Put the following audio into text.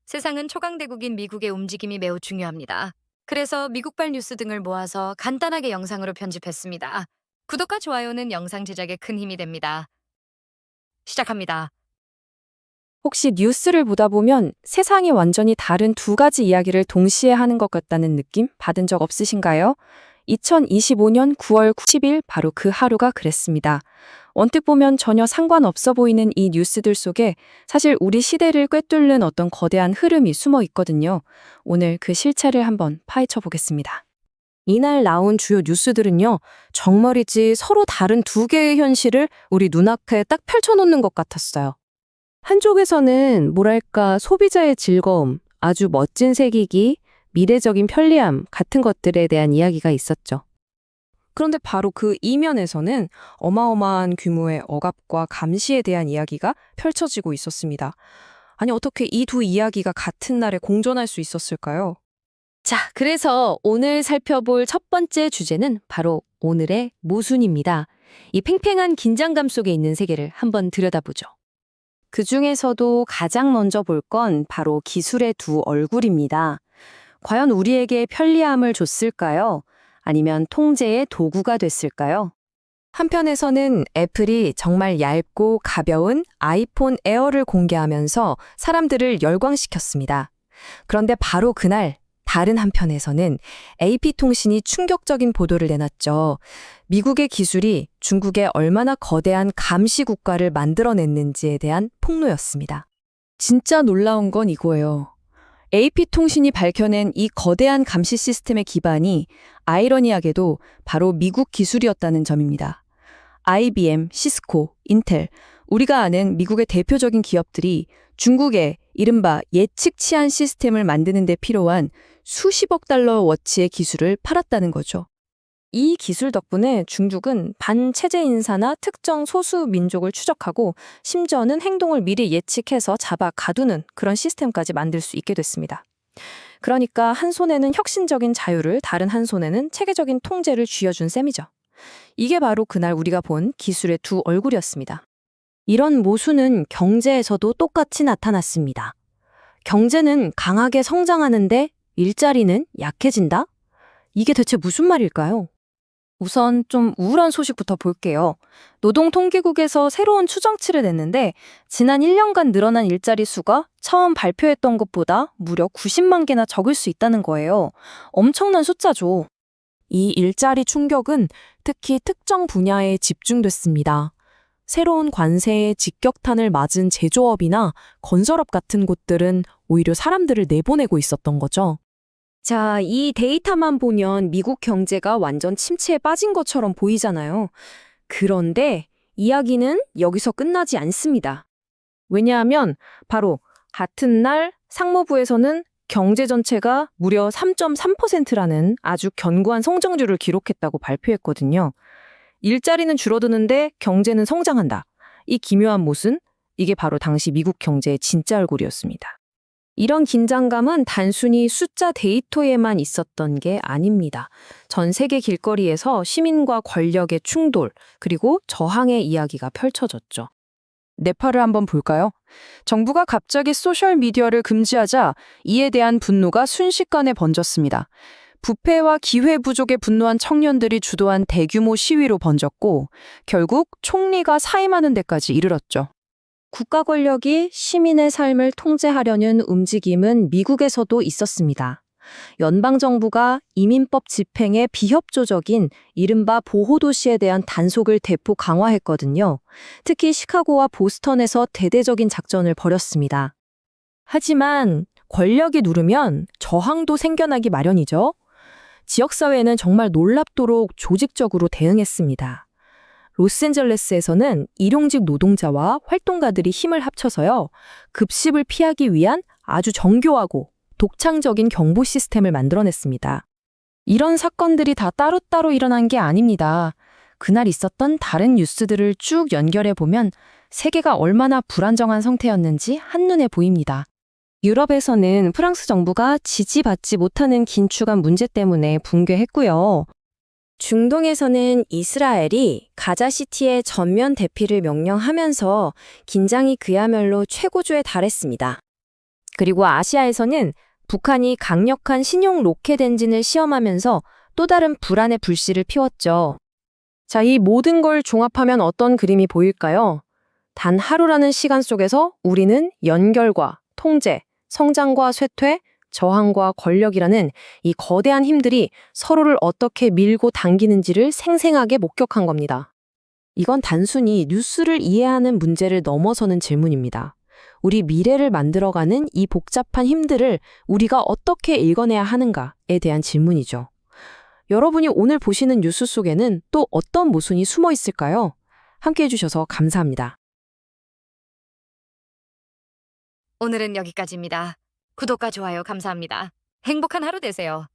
세상은 초강대국인 미국의 움직임이 매우 중요합니다. 그래서 미국발 뉴스 등을 모아서 간단하게 영상으로 편집했습니다. 구독과 좋아요는 영상 제작에 큰 힘이 됩니다. 시작합니다. 혹시 뉴스를 보다 보면 세상이 완전히 다른 두 가지 이야기를 동시에 하는 것 같다는 느낌 받은 적 없으신가요? 2025년 9월 10일 바로 그 하루가 그랬습니다. 언뜻 보면 전혀 상관없어 보이는 이 뉴스들 속에 사실 우리 시대를 꿰뚫는 어떤 거대한 흐름이 숨어 있거든요. 오늘 그 실체를 한번 파헤쳐 보겠습니다. 이날 나온 주요 뉴스들은요, 정말이지 서로 다른 두 개의 현실을 우리 눈앞에 딱 펼쳐놓는 것 같았어요. 한쪽에서는 뭐랄까 소비자의 즐거움, 아주 멋진 색이기, 미래적인 편리함 같은 것들에 대한 이야기가 있었죠. 그런데 바로 그 이면에서는 어마어마한 규모의 억압과 감시에 대한 이야기가 펼쳐지고 있었습니다. 아니, 어떻게 이 두 이야기가 같은 날에 공존할 수 있었을까요? 자, 그래서 오늘 살펴볼 첫 번째 주제는 바로 오늘의 모순입니다. 이 팽팽한 긴장감 속에 있는 세계를 한번 들여다보죠. 그 중에서도 가장 먼저 볼 건 바로 기술의 두 얼굴입니다. 과연 우리에게 편리함을 줬을까요? 아니면 통제의 도구가 됐을까요? 한편에서는 애플이 정말 얇고 가벼운 아이폰 에어를 공개하면서 사람들을 열광시켰습니다. 그런데 바로 그날 다른 한편에서는 AP통신이 충격적인 보도를 내놨죠. 미국의 기술이 중국에 얼마나 거대한 감시 국가를 만들어냈는지에 대한 폭로였습니다. 진짜 놀라운 건 이거예요. AP통신이 밝혀낸 이 거대한 감시 시스템의 기반이 아이러니하게도 바로 미국 기술이었다는 점입니다. IBM, 시스코, 인텔, 우리가 아는 미국의 대표적인 기업들이 중국에 이른바 예측 치안 시스템을 만드는 데 필요한 수십억 달러 어치의 기술을 팔았다는 거죠. 이 기술 덕분에 중국은 반체제 인사나 특정 소수 민족을 추적하고 심지어는 행동을 미리 예측해서 잡아 가두는 그런 시스템까지 만들 수 있게 됐습니다. 그러니까 한 손에는 혁신적인 자유를, 다른 한 손에는 체계적인 통제를 쥐어준 셈이죠. 이게 바로 그날 우리가 본 기술의 두 얼굴이었습니다. 이런 모순은 경제에서도 똑같이 나타났습니다. 경제는 강하게 성장하는데 일자리는 약해진다? 이게 대체 무슨 말일까요? 우선 좀 우울한 소식부터 볼게요. 노동통계국에서 새로운 추정치를 냈는데 지난 1년간 늘어난 일자리 수가 처음 발표했던 것보다 무려 90만 개나 적을 수 있다는 거예요. 엄청난 숫자죠. 이 일자리 충격은 특히 특정 분야에 집중됐습니다. 새로운 관세에 직격탄을 맞은 제조업이나 건설업 같은 곳들은 오히려 사람들을 내보내고 있었던 거죠. 자, 이 데이터만 보면 미국 경제가 완전 침체에 빠진 것처럼 보이잖아요. 그런데 이야기는 여기서 끝나지 않습니다. 왜냐하면 바로 같은 날 상무부에서는 경제 전체가 무려 3.3%라는 아주 견고한 성장률을 기록했다고 발표했거든요. 일자리는 줄어드는데 경제는 성장한다. 이 기묘한 모순, 이게 바로 당시 미국 경제의 진짜 얼굴이었습니다. 이런 긴장감은 단순히 숫자 데이터에만 있었던 게 아닙니다. 전 세계 길거리에서 시민과 권력의 충돌, 그리고 저항의 이야기가 펼쳐졌죠. 네팔을 한번 볼까요? 정부가 갑자기 소셜미디어를 금지하자 이에 대한 분노가 순식간에 번졌습니다. 부패와 기회 부족에 분노한 청년들이 주도한 대규모 시위로 번졌고 결국 총리가 사임하는 데까지 이르렀죠. 국가 권력이 시민의 삶을 통제하려는 움직임은 미국에서도 있었습니다. 연방정부가 이민법 집행에 비협조적인 이른바 보호도시에 대한 단속을 대폭 강화했거든요. 특히 시카고와 보스턴에서 대대적인 작전을 벌였습니다. 하지만 권력이 누르면 저항도 생겨나기 마련이죠. 지역사회는 정말 놀랍도록 조직적으로 대응했습니다. 로스앤젤레스에서는 일용직 노동자와 활동가들이 힘을 합쳐서요, 급식을 피하기 위한 아주 정교하고 독창적인 경보 시스템을 만들어냈습니다. 이런 사건들이 다 따로따로 일어난 게 아닙니다. 그날 있었던 다른 뉴스들을 쭉 연결해 보면 세계가 얼마나 불안정한 상태였는지 한눈에 보입니다. 유럽에서는 프랑스 정부가 지지받지 못하는 긴축한 문제 때문에 붕괴했고요. 중동에서는 이스라엘이 가자시티의 전면 대피를 명령하면서 긴장이 그야말로 최고조에 달했습니다. 그리고 아시아에서는 북한이 강력한 신용 로켓 엔진을 시험하면서 또 다른 불안의 불씨를 피웠죠. 자, 이 모든 걸 종합하면 어떤 그림이 보일까요? 단 하루라는 시간 속에서 우리는 연결과 통제, 성장과 쇠퇴, 저항과 권력이라는 이 거대한 힘들이 서로를 어떻게 밀고 당기는지를 생생하게 목격한 겁니다. 이건 단순히 뉴스를 이해하는 문제를 넘어서는 질문입니다. 우리 미래를 만들어가는 이 복잡한 힘들을 우리가 어떻게 읽어내야 하는가에 대한 질문이죠. 여러분이 오늘 보시는 뉴스 속에는 또 어떤 모순이 숨어 있을까요? 함께 해주셔서 감사합니다. 오늘은 여기까지입니다. 구독과 좋아요 감사합니다. 행복한 하루 되세요.